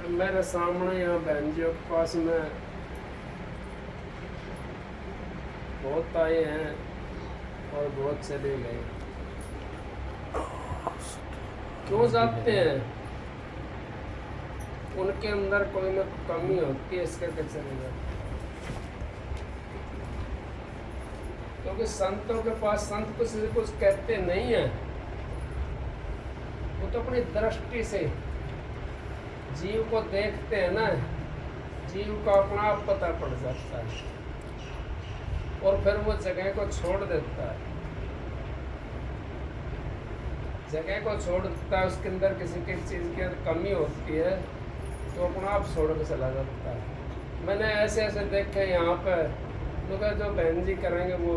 मेरे सामने यहाँ बहन जी के पास में बहुत आए हैं और बहुत चले गए। क्यों जाते हैं? उनके अंदर कोई ना कमी होती है, इस करके चले जाते हैं। क्योंकि संतों के पास संत कुछ कहते नहीं है, वो तो अपनी दृष्टि से जीव को देखते हैं ना, जीव का अपना आप पता पड़ जाता है और फिर वो जगह को छोड़ देता है, जगह को छोड़ देता है। उसके अंदर किसी की चीज़ की कमी होती है तो अपना आप छोड़ के चला जाता है। मैंने ऐसे ऐसे देखे यहाँ पे, तो क्या जो बहन जी करेंगे वो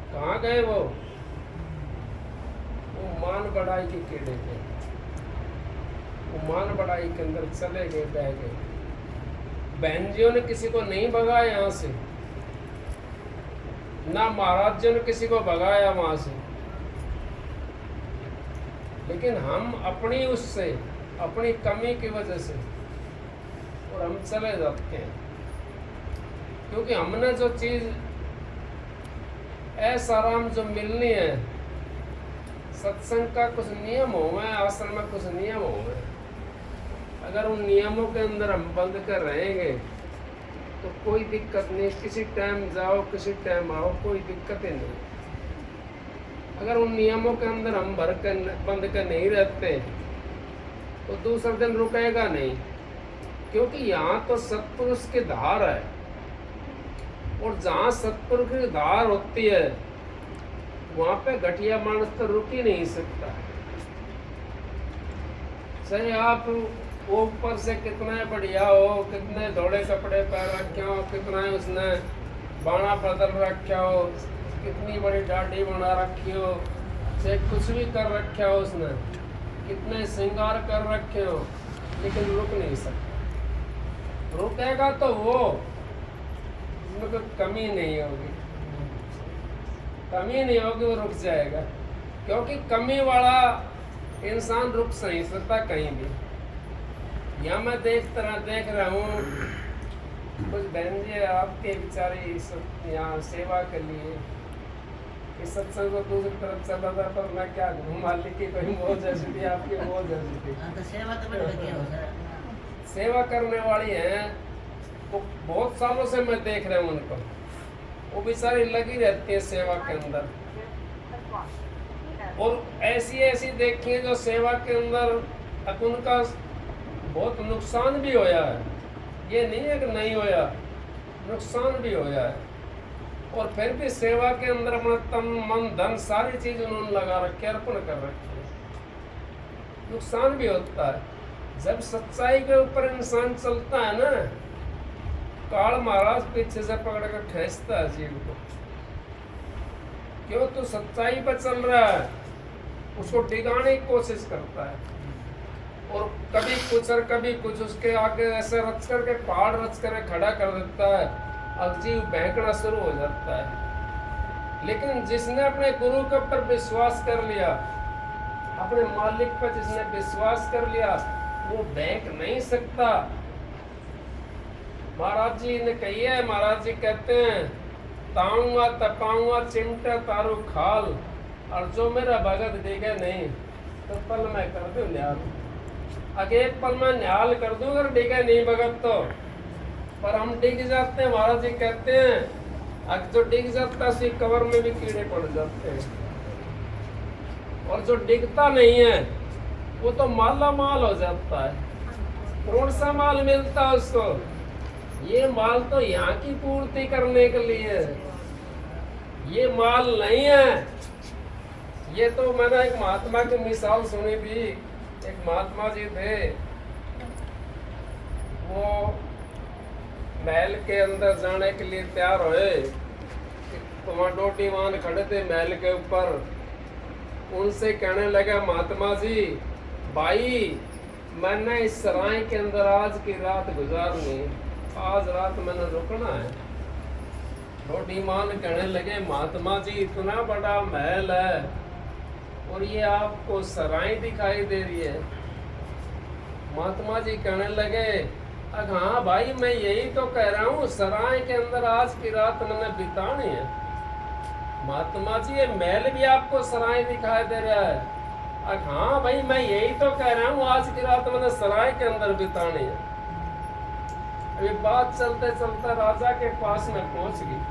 कहाँ गए? वो मान बढ़ाई के कीड़े थे, वो मान बढ़ाई के अंदर चले गए, बह गए। बहन जियों ने किसी को नहीं भगाया यहाँ से, ना महाराज जी ने किसी को भगाया वहां से, लेकिन हम अपनी उससे अपनी कमी की वजह से और हम चले जाते हैं। क्योंकि हमने जो चीज ऐसाराम जो मिलनी है, सत्संग का कुछ नियम हो में, आश्रम में कुछ नियम हो में, अगर उन नियमों के अंदर हम बंद कर रहेंगे तो कोई दिक्कत नहीं। किसी टाइम जाओ, किसी टाइम आओ, कोई दिक्कत ही नहीं। अगर उन नियमों के अंदर हम भर कर बंद कर नहीं रहते तो दूसरा दिन रुकेगा नहीं। क्योंकि यहाँ तो सत्पुरुष की धार है, और जहाँ सत्पुरुष की धार होती है वहाँ पे घटिया मानस तो रुक ही नहीं सकता। चाहे आप ऊपर से कितना बढ़िया हो, कितने धोड़े कपड़े पहन रखे हो, कितना उसने बाणा बदल रखा हो, कितनी बड़ी दाढ़ी बना रखी हो, चाहे कुछ भी कर रखा हो उसने, कितने श्रृंगार कर रखे हो, लेकिन रुक नहीं सकता। रुकेगा तो वो उसमें कोई कमी नहीं होगी, कमी नहीं होगी, वो रुक जाएगा। क्योंकि कमी वाला इंसान रुक नहीं सकता कहीं भी। यहाँ मैं देख रहा हूँ कुछ बहन जी आपके बेचारे यहाँ सेवा के लिए इस सत्संग को दूसरी तरफ चला था, पर मैं क्या कहूँ, मालिक की कोई मोह जैसी थी, आपकी मोह जैसी थी। तो सेवा तो बड़ी बढ़िया हो सर। सेवा करने वाली है, वो बहुत सालों से मैं देख रहा हूँ उनको, वो बेचारी लगी रहती है सेवा के अंदर। और ऐसी ऐसी देखी है जो सेवा के अंदर उनका बहुत नुकसान भी होया है। ये नहीं है कि नहीं होया, नुकसान भी होया है। और फिर भी सेवा के अंदर अपना तन मन धन सारी चीज उन्होंने लगा रखी है, अर्पण कर रखी है। नुकसान भी होता है। जब सच्चाई के ऊपर इंसान चलता है ना, काल महाराज पीछे से पकड़ कर खींचता है जीव को। क्यों? तो सच्चाई पर चल रहा है, उसको डिगाने की कोशिश करता है, और कभी कुछ और कभी कुछ उसके आगे ऐसे रच करके पहाड़ रच कर खड़ा कर देता है, अब जीव बहकना शुरू हो जाता है। लेकिन जिसने अपने गुरु के ऊपर विश्वास कर लिया, अपने मालिक पर जिसने विश्वास कर लिया, वो बहक नहीं सकता। महाराज जी ने कही है, महाराज जी कहते हैं, ताऊंगा तपाऊंगा चिमटा तारू खाल, और जो मेरा भगत देगा नहीं तो पल मैं कर दूं न्याल। अगे एक पल में न्याल कर दूं अगर डिगा नहीं भगत तो, पर हम डिग जाते हैं। महाराज जी कहते हैं, अगर जो डिग जाता है उसी कवर में भी कीड़े पड़ जाते हैं, और जो डिगता नहीं है वो तो माला माल हो जाता है। कौन सा माल मिलता है उसको? ये माल तो यहाँ की पूर्ति करने के लिए है, ये माल नहीं है। ये तो मैंने एक महात्मा की मिसाल सुनी थी। एक महात्मा जी थे, वो महल के अंदर जाने के लिए तैयार हुए, तो वहाँ डोटीवान खड़े थे महल के ऊपर। उनसे कहने लगा, महात्मा जी भाई, मैंने इस सराय के अंदर आज की रात गुजारनी, आज रात मैंने रुकना है। डोटीवान कहने लगे, महात्मा जी इतना बड़ा महल है और ये आपको सराय दिखाई दे रही है, महात्मा जी कहने लगे, हाँ भाई मैं यही तो कह रहा हूँ, सराय के अंदर आज की रात मैंने बितानी है। महात्मा जी ये महल भी आपको सराय दिखाई दे रहा है। हाँ भाई मैं यही तो कह रहा हूँ, आज की रात मैंने सराय के अंदर बितानी है। अभी बात चलते चलते राजा के पास में पहुंच गई।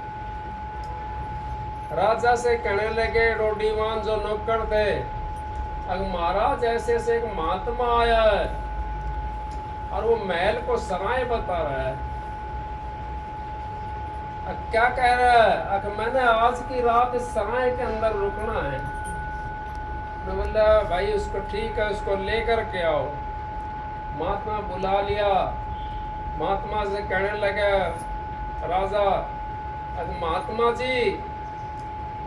राजा से कहने लगे रोडीवान जो नौकर थे, अगर महाराज ऐसे ऐसे एक महात्मा आया है और वो महल को सराय बता रहा है। क्या कह रहा है? अगर मैंने आज की रात इस सराय के अंदर रुकना है। मैं बोला भाई उसको ठीक है, उसको लेकर के आओ। महात्मा बुला लिया। महात्मा से कहने लगे राजा, अगर महात्मा जी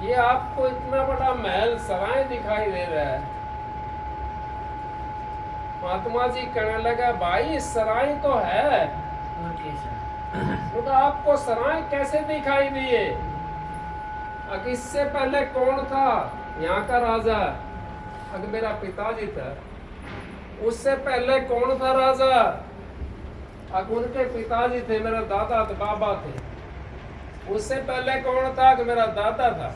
ये आपको इतना बड़ा महल सराय दिखाई दे रहा है। महात्मा जी कहने लगा भाई सराय तो है, तो आपको सराय कैसे दिखाई दिए? अगर इससे पहले कौन था यहाँ का राजा? अगर मेरा पिताजी था। उससे पहले कौन था राजा? अगर उनके पिताजी थे, मेरा दादा थे, बाबा थे। उससे पहले कौन था? कि मेरा दादा था।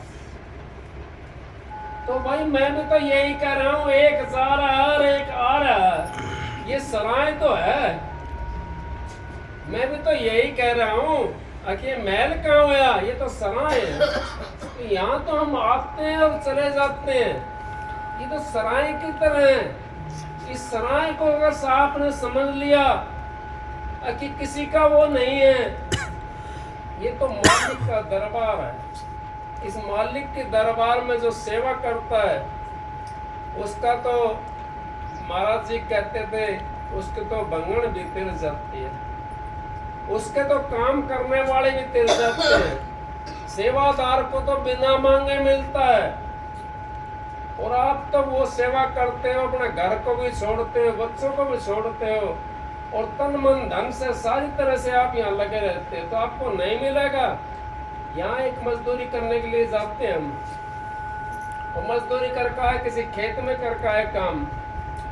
तो भाई मैं भी तो यही कह रहा हूँ, एक जा रहा है और एक आ रहा है, ये सराय तो है। मैं भी तो यही कह रहा हूँ, आखिर महल कहाँ हुआ? ये तो सराय है। तो यहाँ तो हम आते हैं और चले जाते हैं, ये तो सराय की तरह है। इस सराय को अगर साहब ने समझ लिया कि किसी का वो नहीं है, ये तो मालिक का दरबार है। इस मालिक के दरबार में जो सेवा करता है उसका तो महाराज जी कहते थे, उसके तो बंगन भी तिर जाती है, उसके तो काम करने वाले भी तिर जाते हैं। सेवादार को तो बिना मांगे मिलता है। और आप तो वो सेवा करते हो, अपने घर को भी छोड़ते हो, बच्चों को भी छोड़ते हो, और तन मन धन से सारी तरह से आप यहाँ लगे रहते हो, तो आपको नहीं मिलेगा। यहाँ एक मजदूरी करने के लिए जाते हैं हम, और मजदूरी करका है, किसी खेत में करका है काम,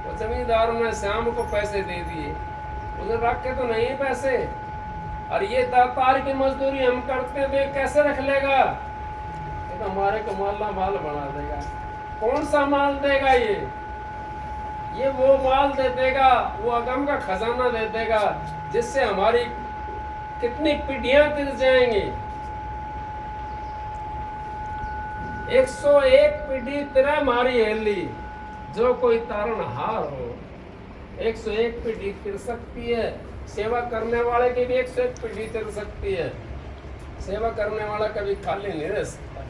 वो जमींदार ने शाम को पैसे दे दिए, उधर रख के तो नहीं पैसे। और ये दातार की मजदूरी हम करते हैं तो ये कैसे रख लेगा? ये तो हमारे को माला माल बना देगा। कौन सा माल देगा? ये वो माल दे देगा, वो अगम का खजाना दे देगा, जिससे हमारी कितनी पीढ़ियां तिर जाएंगी। 101 पीढ़ी तेरा मारी हेली, जो कोई तारण हार हो। 101 पीढ़ी तिर सकती है। सेवा करने वाले की भी 101 पीढ़ी तिर सकती है। सेवा करने वाला कभी खाली नहीं रह सकता।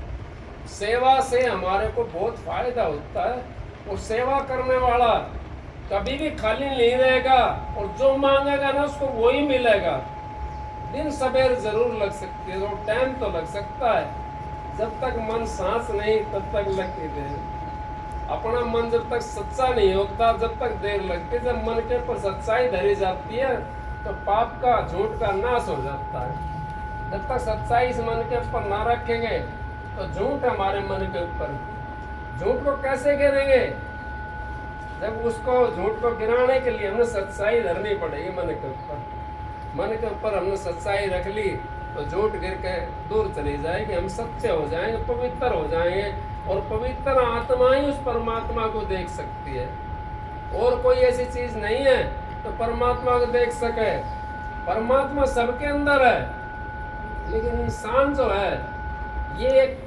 सेवा से हमारे को बहुत फायदा होता है, और सेवा करने वाला कभी भी खाली नहीं रहेगा, और जो मांगेगा ना उसको वही मिलेगा। दिन सवेर जरूर लग सकती है, तो टाइम तो लग सकता है। जब तक मन सांस नहीं तब तक लगती देर। अपना मन जब तक सच्चा नहीं होता जब तक देर लगती। जब मन के ऊपर सच्चाई धरी जाती है तो पाप का, झूठ का नाश हो जाता है। जब तक सच्चाई इस मन के ऊपर ना रखेंगे तो झूठ हमारे मन के ऊपर। झूठ को कैसे गिरेंगे? जब उसको झूठ को गिराने के लिए हमें सच्चाई धरनी पड़ेगी मन के ऊपर। मन के ऊपर हमने सच्चाई रख ली तो झूठ गिर के दूर चली जाएगी। हम सच्चे हो जाएंगे, पवित्र हो जाएंगे, और पवित्र आत्मा ही उस परमात्मा को देख सकती है। और कोई ऐसी चीज नहीं है तो परमात्मा को देख सके। परमात्मा सबके अंदर है, लेकिन इंसान जो है ये एक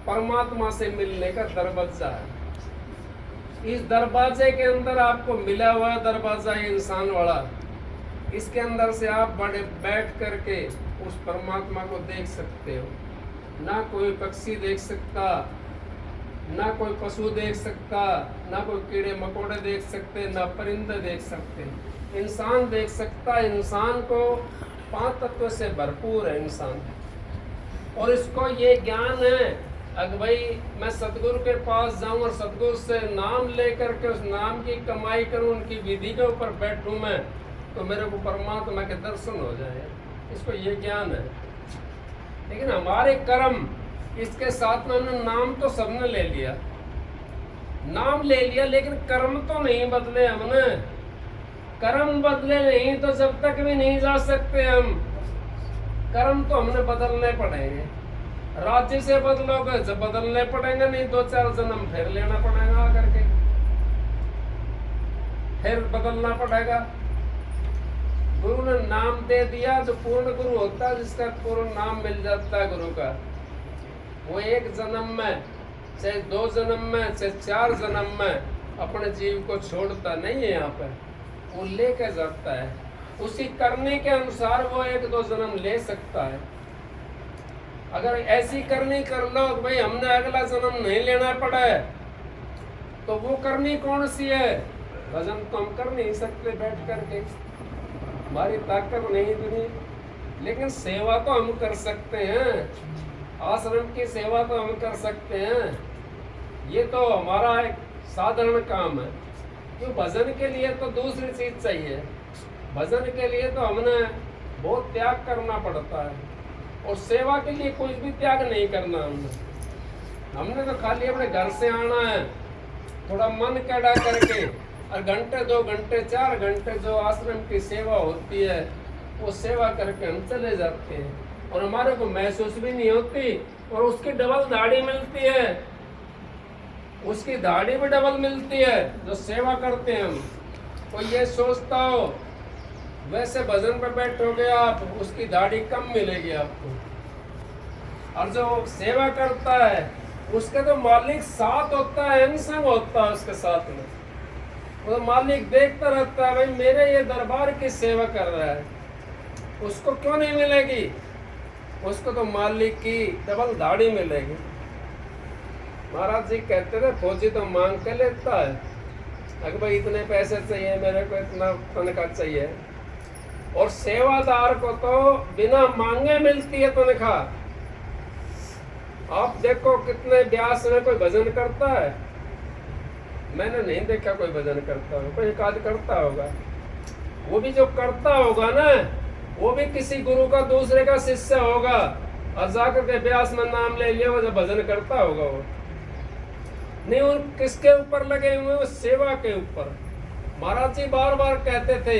परमात्मा से मिलने का दरवाजा है। इस दरवाजे के अंदर आपको मिला हुआ दरवाजा है इंसान वाला। इसके अंदर से आप बड़े बैठ करके उस परमात्मा को देख सकते हो। ना कोई पक्षी देख सकता, ना कोई पशु देख सकता, ना कोई कीड़े मकोड़े देख सकते, ना परिंदे देख सकते। इंसान देख सकता। इंसान को 5 तत्व से भरपूर है इंसान। और इसको ये ज्ञान है, अगर भाई मैं सतगुरु के पास जाऊं और सतगुरु से नाम लेकर के उस नाम की कमाई करूं, उनकी विधि के ऊपर बैठूं मैं, तो मेरे को परमात्मा के दर्शन हो जाए। इसको ये ज्ञान है। लेकिन हमारे कर्म, इसके साथ में हमने नाम तो सबने ले लिया, नाम ले लिया, लेकिन कर्म तो नहीं बदले हमने। कर्म बदले नहीं तो जब तक भी नहीं जा सकते हम। कर्म तो हमने बदलने पड़ेंगे। राज्य से बदलोगे जब बदलने पड़ेंगे, नहीं 2-4 जन्म फिर लेना पड़ेगा आकर के, फिर बदलना पड़ेगा। गुरु ने नाम दे दिया, जो पूर्ण गुरु होता है, जिसका पूर्ण नाम मिल जाता है गुरु का, वो 1 जन्म में, चाहे 2 जन्म में, चाहे 4 जन्म में अपने जीव को छोड़ता नहीं है। यहाँ पे वो लेके जाता है, उसी करने के अनुसार वो 1-2 जन्म ले सकता है। अगर ऐसी करनी कर लो भाई हमने अगला जन्म नहीं लेना पड़ा है, तो वो करनी कौन सी है? भजन तो हम कर नहीं सकते बैठ करके, हमारी ताकत नहीं इतनी, लेकिन सेवा तो हम कर सकते हैं। आश्रम की सेवा तो हम कर सकते हैं। ये तो हमारा एक साधारण काम है। क्यों? भजन के लिए तो दूसरी चीज चाहिए। भजन के लिए तो हमने बहुत त्याग करना पड़ता है, और सेवा के लिए कुछ भी त्याग नहीं करना हमने तो खाली अपने घर से आना है, थोड़ा मन कड़ा करके, और घंटे 2 घंटे 4 घंटे जो आश्रम की सेवा होती है वो सेवा करके हम चले जाते हैं, और हमारे को महसूस भी नहीं होती, और उसकी डबल दाढ़ी मिलती है, उसकी दाढ़ी भी डबल मिलती है जो सेवा करते हैं हम। कोई ये सोचता हो वैसे भजन पर बैठोगे आप, उसकी दाढ़ी कम मिलेगी आपको, और जो सेवा करता है उसका तो मालिक साथ होता है, अंग होता है उसके साथ में, वो मालिक देखता रहता है भाई मेरे ये दरबार की सेवा कर रहा है, उसको क्यों नहीं मिलेगी? उसको तो मालिक की डबल दाढ़ी मिलेगी। महाराज जी कहते थे फौजी तो मांग के लेता है, अगर भाई इतने पैसे चाहिए मेरे को, इतना तनख्वाह चाहिए, और सेवादार को तो बिना मांगे मिलती है तनख्वाह। आप देखो कितने ब्यास में कोई भजन करता है, मैंने नहीं देखा कोई भजन करता हो, कोई एकाध करता होगा, वो भी जो करता होगा ना वो भी किसी गुरु का दूसरे का शिष्य होगा, और जाकर के ब्यास में नाम ले लिया वो जो भजन करता होगा वो नहीं। उन किसके ऊपर लगे हुए? वो सेवा के ऊपर। महाराज जी बार बार कहते थे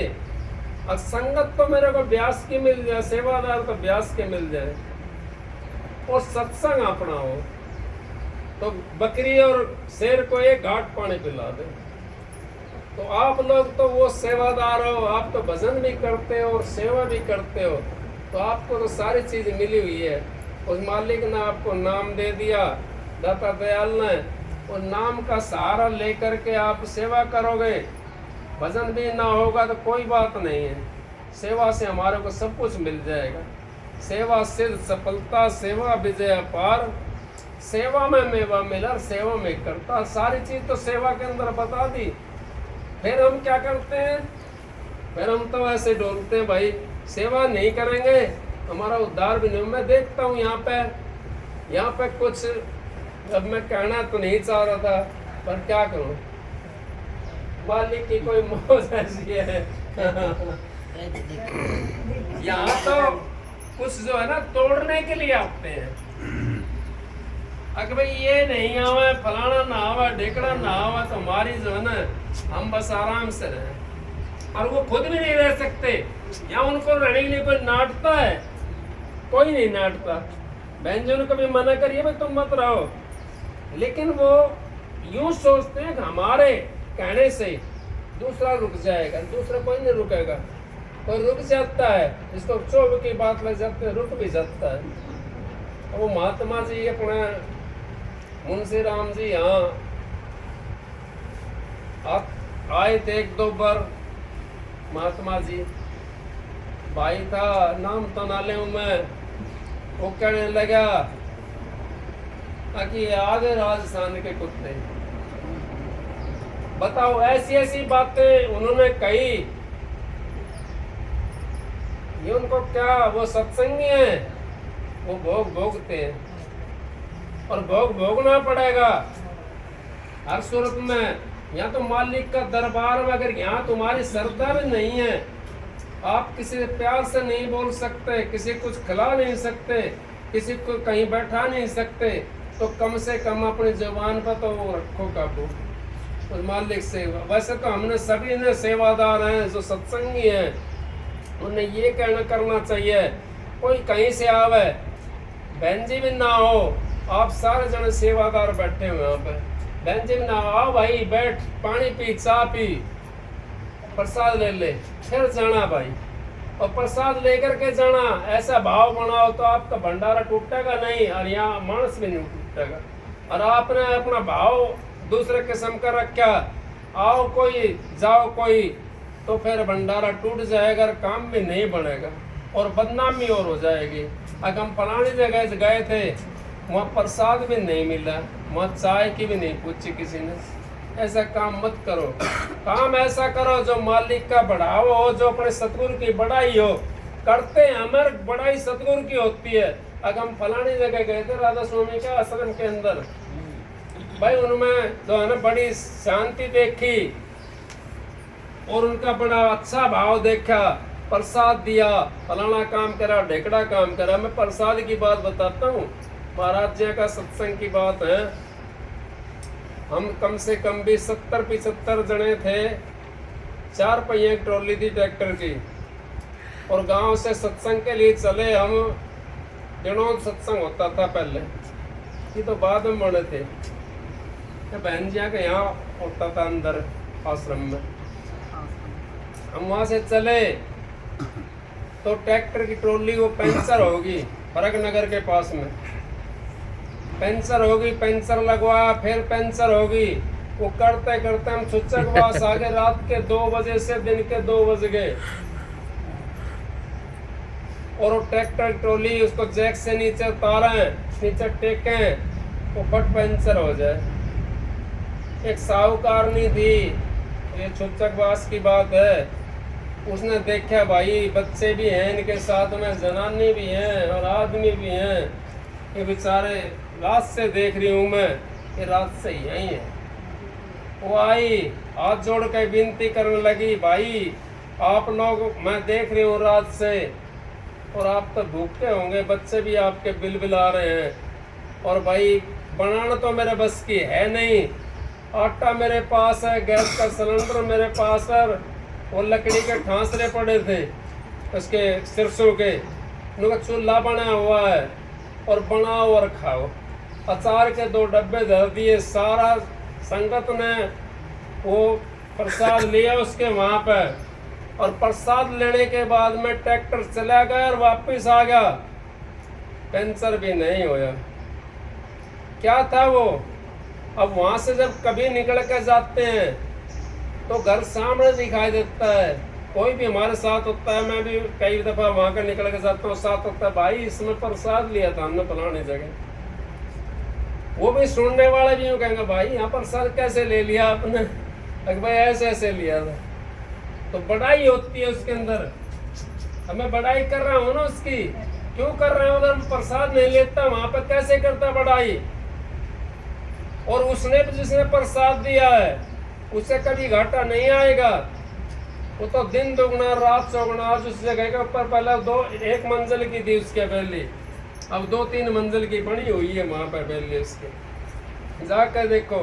संगत तो मेरे को ब्यास की मिल जाए, सेवादार तो ब्यास के मिल जाए, और सत्संग अपना हो तो बकरी और शेर को एक घाट पानी पिला दे। तो आप लोग तो वो सेवादार हो, आप तो भजन भी करते हो और सेवा भी करते हो, तो आपको तो सारी चीज मिली हुई है। उस मालिक ने आपको नाम दे दिया, दाता दयाल ने, और नाम का सहारा लेकर के आप सेवा करोगे। भजन भी ना होगा तो कोई बात नहीं है, सेवा से हमारे को सब कुछ मिल जाएगा। सेवा सिद्ध सफलता, सेवा विजय पार, सेवा में मेवा मिला, सेवा में करता, सारी चीज तो सेवा के अंदर बता दी। फिर हम क्या करते हैं? फिर हम तो ऐसे डोलते हैं भाई सेवा नहीं करेंगे हमारा उद्धार भी नहीं। मैं देखता हूँ यहाँ पे कुछ, अब मैं कहना तो नहीं चाह रहा था पर क्या करूँ, मालिक की कोई मौज ऐसी है। यहाँ तो कुछ जो है ना तोड़ने के लिए आते हैं, अगर भाई ये नहीं आवा, फलाना ना आवा, ढेकड़ा ना आवा, तो हमारी जो है ना हम बस आराम से रहें। और वो खुद भी नहीं रह सकते, या उनको रहने के लिए कोई नाटता है? कोई नहीं नाटता। बहन जी उनको भी मना करिए भाई तुम मत रहो, लेकिन वो यूं सोचते हैं कि हमारे कहने से दूसरा रुक जाएगा, दूसरा कोई नहीं रुकेगा। कोई रुक जाता है, जिसको चोब की बात लग जाती है रुक भी जाता है। वो महात्मा जी अपना मुंशी राम जी यहाँ आए थे 1-2 बार। महात्मा जी भाई था, नाम तो ना ले मैं, वो कहने लगा कि आगे राजस्थान के कुत्ते। बताओ ऐसी ऐसी बातें उन्होंने कही, ये उनको क्या वो सत्संगी है? वो भोग भोगते हैं, और भोग भोगना पड़ेगा हर सूरत में। यहाँ तो मालिक का दरबार में अगर यहाँ तुम्हारी श्रद्धा भी नहीं है, आप किसी से प्यार से नहीं बोल सकते, किसी कुछ खिला नहीं सकते, किसी को कहीं बैठा नहीं सकते, तो कम से कम अपनी जुबान पर तो वो रखो काबू। उस मालिक से। वैसे तो हमने सभी ने सेवादार हैं जो सत्संगी हैं, उन्हें ये कहना करना चाहिए, कोई कहीं से आवे बहन जी भी ना हो, आप सारे जने सेवादार बैठे हुए यहाँ पे, बहन जी भी ना आओ भाई बैठ, पानी पी, चाय पी, प्रसाद ले ले, फिर जाना भाई। और प्रसाद लेकर के जाना, ऐसा भाव बनाओ तो आपका भंडारा टूटेगा नहीं और यहाँ मांस भी नहीं टूटेगा। और आपने अपना भाव दूसरे किस्म का रखा, आओ कोई जाओ कोई, तो फिर भंडारा टूट जाएगा, काम भी नहीं बनेगा और बदनामी और हो जाएगी। अगर हम फलानी जगह गए थे, वहाँ प्रसाद भी नहीं मिला, वहाँ चाय की भी नहीं पूछी किसी ने। ऐसा काम मत करो, काम ऐसा करो जो मालिक का बढ़ावा हो, जो अपने सतगुरु की बढ़ाई हो। करते हैं हमारे बढ़ाई सतगुरु की होती है। अगर हम फलानी जगह गए थे राधा स्वामी के आश्रम के अंदर, भाई उनमें जो है ना बड़ी शांति देखी और उनका बड़ा अच्छा भाव देखा, प्रसाद दिया, फलाना काम करा, ढेकड़ा काम करा। मैं प्रसाद की बात बताता हूँ, महाराज जी का सत्संग की बात है। हम कम से कम भी 70-75 जने थे, 4 पहिए ट्रॉली थी ट्रैक्टर की, और गांव से सत्संग के लिए चले हम। दिनों सत्संग होता था पहले, ये तो बाद में बने थे। बहन जी के यहाँ होता था अंदर आश्रम में। हम वहां से चले तो ट्रैक्टर की ट्रॉली वो पंचर होगी, फरक नगर के पास में पंचर होगी, पंचर लगवाया, फिर पंचर होगी। वो करते करते हम सुचक पास आ गए, रात के 2 बजे से दिन के 2 बज गए। और वो ट्रैक्टर ट्रॉली उसको जैक से नीचे उतारे, नीचे टेके, वो फट पंचर हो जाए। एक साहूकारनी थी, ये छुचकवास की बात है, उसने देखा भाई बच्चे भी हैं इनके साथ में, जनानी भी हैं और आदमी भी हैं, ये बेचारे रात से देख रही हूँ मैं, ये रात से यही है। वो आई, हाथ जोड़ के विनती करने लगी, भाई आप लोग, मैं देख रही हूँ रात से, और आप तो भूखे होंगे, बच्चे भी आपके बिलबिला रहे हैं, और भाई बनाना तो मेरे बस की है नहीं। आटा मेरे पास है, गैस का सिलेंडर मेरे पास है, वो लकड़ी के ठांसरे पड़े थे उसके सिरसों के, उनका चूल्हा बना हुआ है, और बनाओ और खाओ। अचार के 2 डब्बे धर दिए। सारा संगत ने वो प्रसाद लिया उसके वहाँ पर, और प्रसाद लेने के बाद में ट्रैक्टर चला गया और वापस आ गया, पंचर भी नहीं होया। क्या था वो? अब वहाँ से जब कभी निकल कर जाते हैं तो घर सामने दिखाई देता है। कोई भी हमारे साथ होता है, मैं भी कई दफ़ा वहाँ का निकल कर जाता हूँ, साथ होता है, भाई इसमें प्रसाद लिया था हमने फलानी जगह। वो भी सुनने वाले भी यूँ कहेंगे, भाई यहाँ प्रसाद कैसे ले लिया आपने? अगर भाई ऐसे ऐसे लिया था। तो बढ़ाई होती है उसके अंदर, हमें बढ़ाई कर रहा हूँ ना उसकी, क्यों कर रहे हो? अगर प्रसाद नहीं लेता वहाँ पर कैसे करता बढ़ाई? और उसने भी जिसने प्रसाद दिया है उसे कभी घाटा नहीं आएगा। वो तो दिन दुगना रात चौगुना। आज उस जगह के ऊपर पहले 1 मंजिल की थी उसके पहले, अब 2-3 मंजिल की बनी हुई है वहाँ पर पहले उसके। जाकर देखो,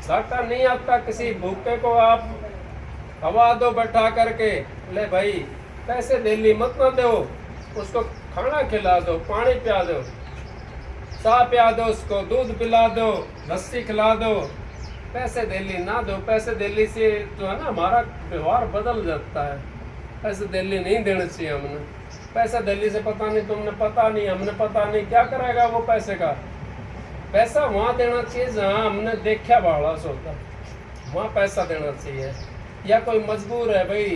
घाटा नहीं आता किसी भूखे को। आप हवा दो बैठा करके, ले भाई पैसे डेली मत ना दो, उसको खाना खिला दो, पानी पिला दो, चाय पिला दो, उसको दूध पिला दो, लस्सी खिला दो। पैसे दिल्ली ना दो। पैसे दिल्ली से जो है ना हमारा व्यवहार बदल जाता है। पैसे दिल्ली नहीं देने चाहिए हमने। पैसा दिल्ली से पता नहीं, तुमने पता नहीं, हमने पता नहीं, क्या करेगा वो पैसे का? पैसा वहाँ देना चाहिए जहाँ हमने देखा भाड़ा सोता, वहाँ पैसा देना चाहिए। या कोई मजबूर है भाई,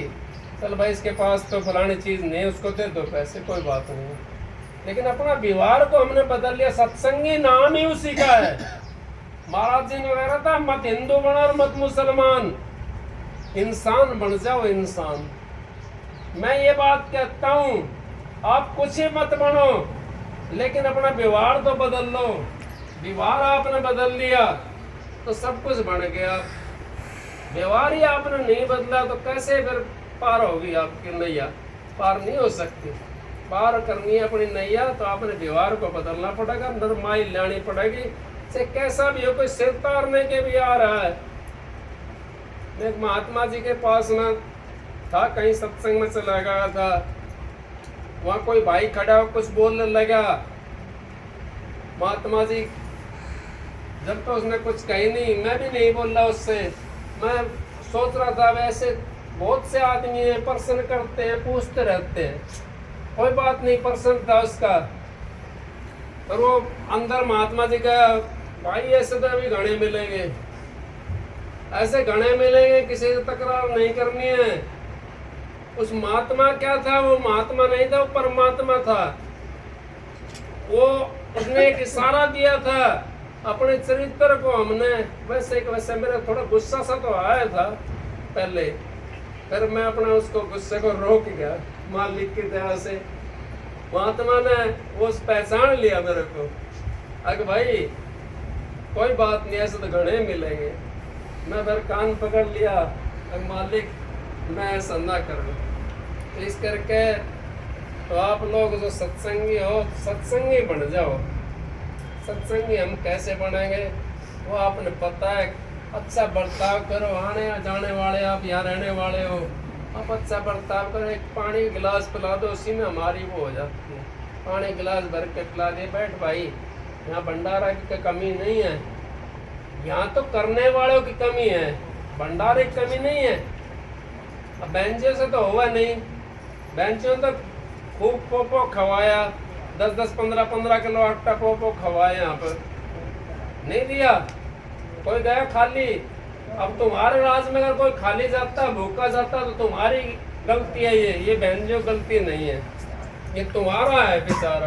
चल भाई इसके पास तो फलानी चीज़ नहीं, उसको दे दो पैसे, कोई बात नहीं। लेकिन अपना व्यवहार को हमने बदल लिया। सत्संगी नाम ही उसी का है। महाराज जी ने कहा था, मत हिंदू बनो और मत मुसलमान, इंसान बन जाओ इंसान। मैं ये बात कहता हूँ, आप कुछ ही मत बनो, लेकिन अपना व्यवहार तो बदल लो। व्यवहार आपने बदल लिया तो सब कुछ बन गया। व्यवहार ही आपने नहीं बदला तो कैसे फिर पार होगी आपकी नैया? पार नहीं हो सकती। पार करनी है अपनी नैया तो आपने व्यवहार को बदलना पड़ेगा, नरमाई लानी पड़ेगी। से कैसा भी हो, कोई सिर तारने के भी आ रहा है एक महात्मा जी के पास ना था, कहीं सत्संग में चला गया था, वहाँ कोई भाई खड़ा हो कुछ बोलने लगा। महात्मा जी जब तो उसने कुछ कही नहीं, मैं भी नहीं बोल रहा उससे। मैं सोच रहा था वैसे बहुत से आदमी हैं, प्रश्न करते हैं, पूछते रहते हैं, कोई बात नहीं, प्रश्न था उसका। और वो अंदर महात्मा जी का, भाई ऐसे तो अभी घने मिलेंगे, ऐसे घने मिलेंगे, किसी से तकरार नहीं करनी है। उस महात्मा क्या था, वो महात्मा नहीं था, वो परमात्मा था। वो उसने एक इशारा दिया था अपने चरित्र को। हमने वैसे मेरा थोड़ा गुस्सा सा तो आया था पहले, फिर मैं अपने उसको गुस्से को रोक गया मालिक की दया से। महात्मा ने वो पहचान लिया मेरे को, अरे भाई कोई बात नहीं, ऐसे तो घने मिलेंगे। मैं फिर कान पकड़ लिया, मालिक मैं ऐसा ना करूँ। इस करके तो आप लोग जो सत्संगी हो, सत्संगी बन जाओ। सत्संगी हम कैसे बनेंगे वो आपने पता है। अच्छा बर्ताव करो, आने जाने वाले आप यहाँ रहने वाले हो, आप अच्छा बर्ताव करो। एक पानी गिलास पिला दो, उसी में हमारी वो हो जाती है। पानी गिलास भर के पिला दे, बैठ भाई, यहाँ भंडारा की कमी नहीं है, यहाँ तो करने वालों की कमी है, भंडारे की कमी नहीं है। अब बेंचों से तो हुआ नहीं, बेंचों तो खूब पोपो खवाया, 10-10, 15-15 किलो आटा पोपो खवाया, यहाँ पर नहीं दिया, कोई गया खाली। अब तुम्हारे राज में अगर कोई खाली जाता, भूखा जाता, तो तुम्हारी गलती है ये बेंचो गलती नहीं है, ये तुम्हारा है विचार।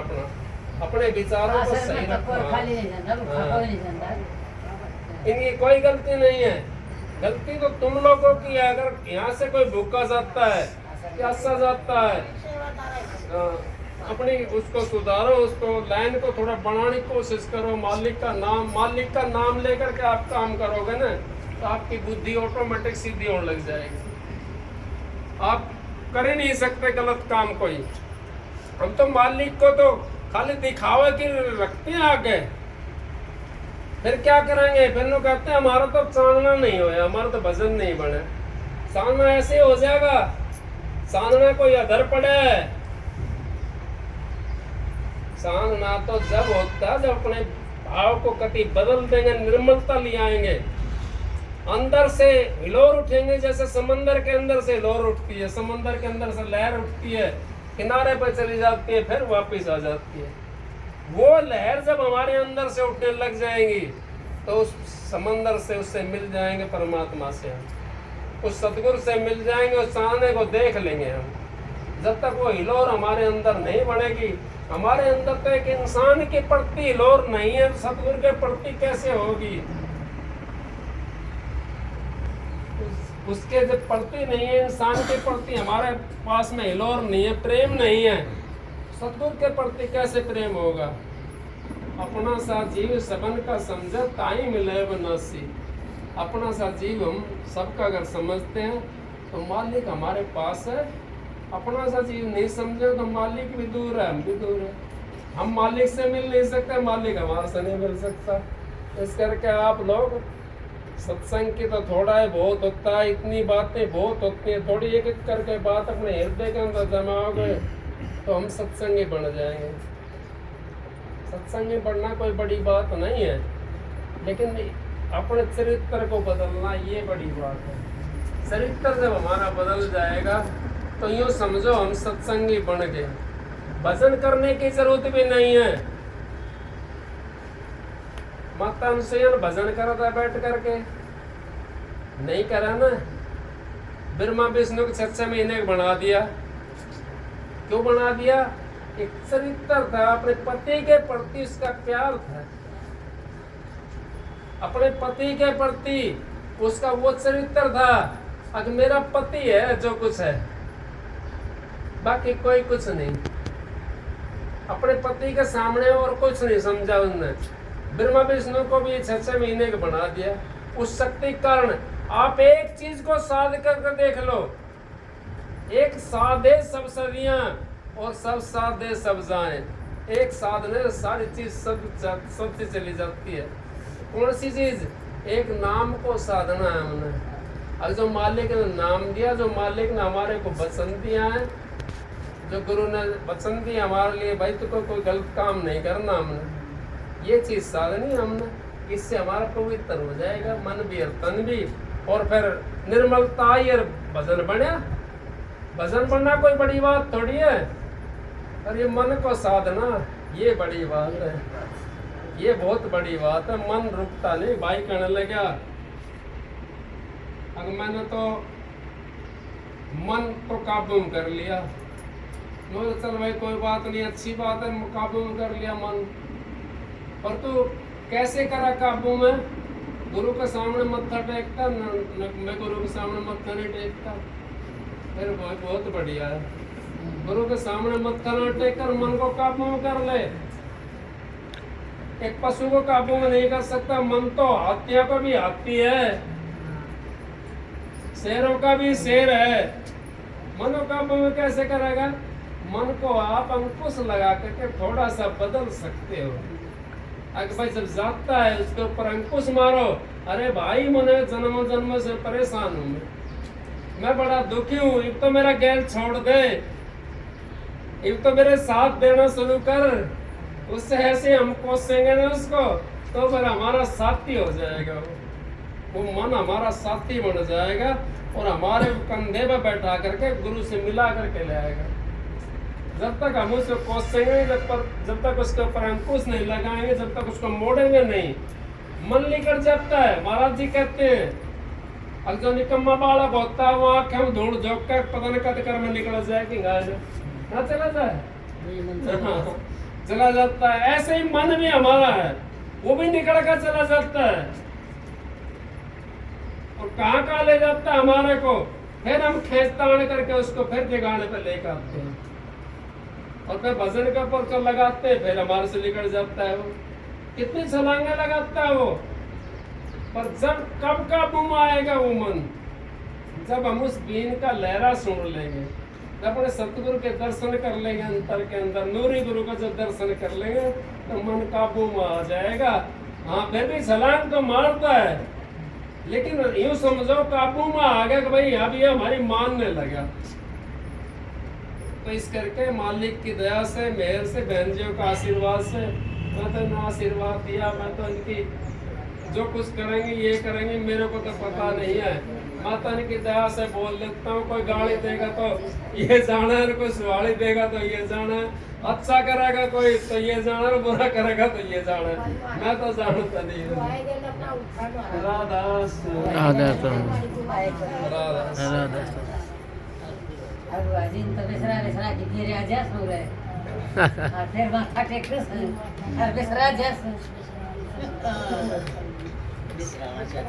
अपने विचारों को सही रखना, इनकी कोई गलती नहीं है। गलती तो तुम लोगों की है। अगर यहाँ से कोई भूखा जाता है, प्यासा जाता है, अपनी उसको सुधारो, उसको लाइन को थोड़ा बढ़ाने की कोशिश करो। मालिक का नाम लेकर के आप काम करोगे ना, तो आपकी बुद्धि ऑटोमेटिक सीधी होने लग जाएगी। आप कर ही नहीं सकते गलत काम कोई। हम तो मालिक को तो खाली दिखावे की रखते हैं आगे, फिर क्या करेंगे? फिर लोग कहते हैं हमारा तो चांदना नहीं होया, हमारा तो भजन नहीं बने। चांदना ऐसे हो जाएगा, चांदना कोई अधर पड़े है। चांदना तो जब होता है जब अपने भाव को कति बदल देंगे, निर्मलता ले आएंगे, अंदर से हिलोर उठेंगे। जैसे समंदर के अंदर से हिलोर उठती है, समंदर के अंदर से लहर उठती है, किनारे पर चली जाती है, फिर वापस आ जाती है। वो लहर जब हमारे अंदर से उठने लग जाएंगी तो उस समंदर से उससे मिल जाएंगे, परमात्मा से हम उस सतगुरु से मिल जाएंगे, उस चांदने को देख लेंगे हम। जब तक वो हिलोर हमारे अंदर नहीं बढ़ेगी, हमारे अंदर तो एक इंसान के प्रति हिलोर नहीं है, सतगुरु के प्रति कैसे होगी? उसके जब प्रति नहीं है, इंसान के प्रति हमारे पास में हिलोर नहीं है, प्रेम नहीं है, सतगुरु के प्रति कैसे प्रेम होगा? अपना सा जीव सबन का समझे ताई मिले बनासी। अपना सा जीव हम सबका अगर समझते हैं तो मालिक हमारे पास है। अपना सा जीव नहीं समझे तो मालिक भी दूर है, हम भी दूर है। हम मालिक से मिल नहीं सकते, मालिक हमारे से नहीं मिल सकता। इस करके आप लोग सत्संग की तो थोड़ा है बहुत होता है, इतनी बातें बहुत होती हैं, थोड़ी एक एक करके बात अपने हृदय के अंदर जमाओगे तो हम सत्संगी बन जाएंगे। सत्संगी बनना कोई बड़ी बात नहीं है, लेकिन अपने चरित्र को बदलना ये बड़ी बात है। चरित्र जब हमारा बदल जाएगा तो यूँ समझो हम सत्संगी बन गए। भजन करने की जरूरत भी नहीं है। माता अनुसुईया भजन करा था बैठ करके, नहीं करा ना। ब्रह्मा विष्णु को 6 महीने बना दिया। क्यों बना दिया? एक चरित्र था, अपने पति के प्रति उसका प्यार था, अपने पति के प्रति उसका वो चरित्र था। अगर मेरा पति है जो कुछ है, बाकी कोई कुछ नहीं। अपने पति के सामने और कुछ नहीं समझा उसने। ब्रह्मा विष्णु को भी 6 महीने का बना दिया। उस शक्ति के कारण आप एक चीज को साध करके देख लो, एक साधे सब सदियां और सब साधे सब जाए। एक साधने से सारी चीज सब चीज चली जाती है। कौन सी चीज? एक नाम को साधना है हमने। अब जो मालिक ने नाम दिया, जो मालिक ने हमारे को वचन दिया है, जो गुरु ने वचन दिया हमारे लिए, भाई तो कोई गलत काम नहीं करना हमने, ये चीज साधनी हमने, इससे हमारा पवित्र हो जाएगा मन भी और तन भी, और फिर निर्मलता आई और भजन बना। भजन बनना कोई बड़ी बात थोड़ी है, और ये मन को साधना ये बड़ी बात है, ये बहुत बड़ी बात है। मन रुकता नहीं। भाई कहने लगा अगर मैंने तो मन को काबू में कर लिया, मैं चल भाई कोई बात नहीं, अच्छी बात है, काबू में कर लिया मन, पर तू कैसे करा काबू में? गुरु के सामने मत्था टेकता, मैं गुरु के सामने मत्था नहीं टेकता, फिर बहुत बढ़िया है। गुरु के सामने मत्था न टेक कर मन को काबू में कर ले। एक पशु को काबू में नहीं कर सकता, मन तो हाथियों का भी हाथी है, शेरों का भी शेर है, मनो काबू में कैसे करेगा? मन को आप अंकुश लगा करके थोड़ा सा बदल सकते हो। अगर भाई जब जाता है उसके ऊपर अंकुश मारो, अरे भाई मैंने जन्म जन्म से परेशान हूँ, मैं बड़ा दुखी हूँ, एक तो मेरा गैर छोड़ दे, एक तो मेरे साथ देना शुरू कर, उससे ऐसे हम कोसेंगे ना उसको, तो फिर हमारा साथी हो जाएगा, वो मन हमारा साथी बन जाएगा और हमारे कंधे पे बैठा करके गुरु से मिला करके ले आएगा। जब तक हम उसको कोसेंगे, जब तक उसके ऊपर अंकुश नहीं लगाएंगे, जब तक उसको मोड़ेंगे नहीं, मन निकल जाता है। महाराज जी कहते हैं अब जो निकम्मा बालक होता है वो आंखें में धूल झोंक कर पता नहीं कद कर में निकल जाए कि ना चला जाए, चला जाता है। ऐसे ही मन भी हमारा है, वो भी निकल कर चला जाता है, और कहाँ ले जाता है हमारे को, फिर हम खेचतान करके उसको फिर जगाने पे लेकर आते हैं, और फिर भजन का पर्चा लगाते हैं, फिर हमारे से निकल जाता है। वो कितनी छलांगे लगाता है वो, पर जब कब काबू में आएगा वो मन, जब हम उस बीन का लहरा सुन लेंगे, जब अपने सतगुरु के दर्शन कर लेंगे, अंतर के अंदर नूरी गुरु का जब दर्शन कर लेंगे तो मन काबू में आ जाएगा। हाँ फिर भी छलांग तो मारता है, लेकिन यूं समझो काबू में आ गया कि भाई अब ये हमारी मानने लगा। तो इस करके मालिक की दया से, मेहर से, बहन जियों का आशीर्वाद से, मैं तो इन्हें आशीर्वाद दिया, मैं तो इनकी जो कुछ करेंगे ये करेंगे, मेरे को तो पता नहीं है, माता की दया से बोल लेता हूँ। कोई गाली देगा तो ये जाना है, कोई सुहाड़ी देगा तो ये जाना है, अच्छा करेगा कोई तो ये जाना है, बुरा करेगा तो ये जाना है, मैं तो जानता नहीं हूँ। राधा फिर माथा टेक बिसरा जैसे विश्राम अच्छा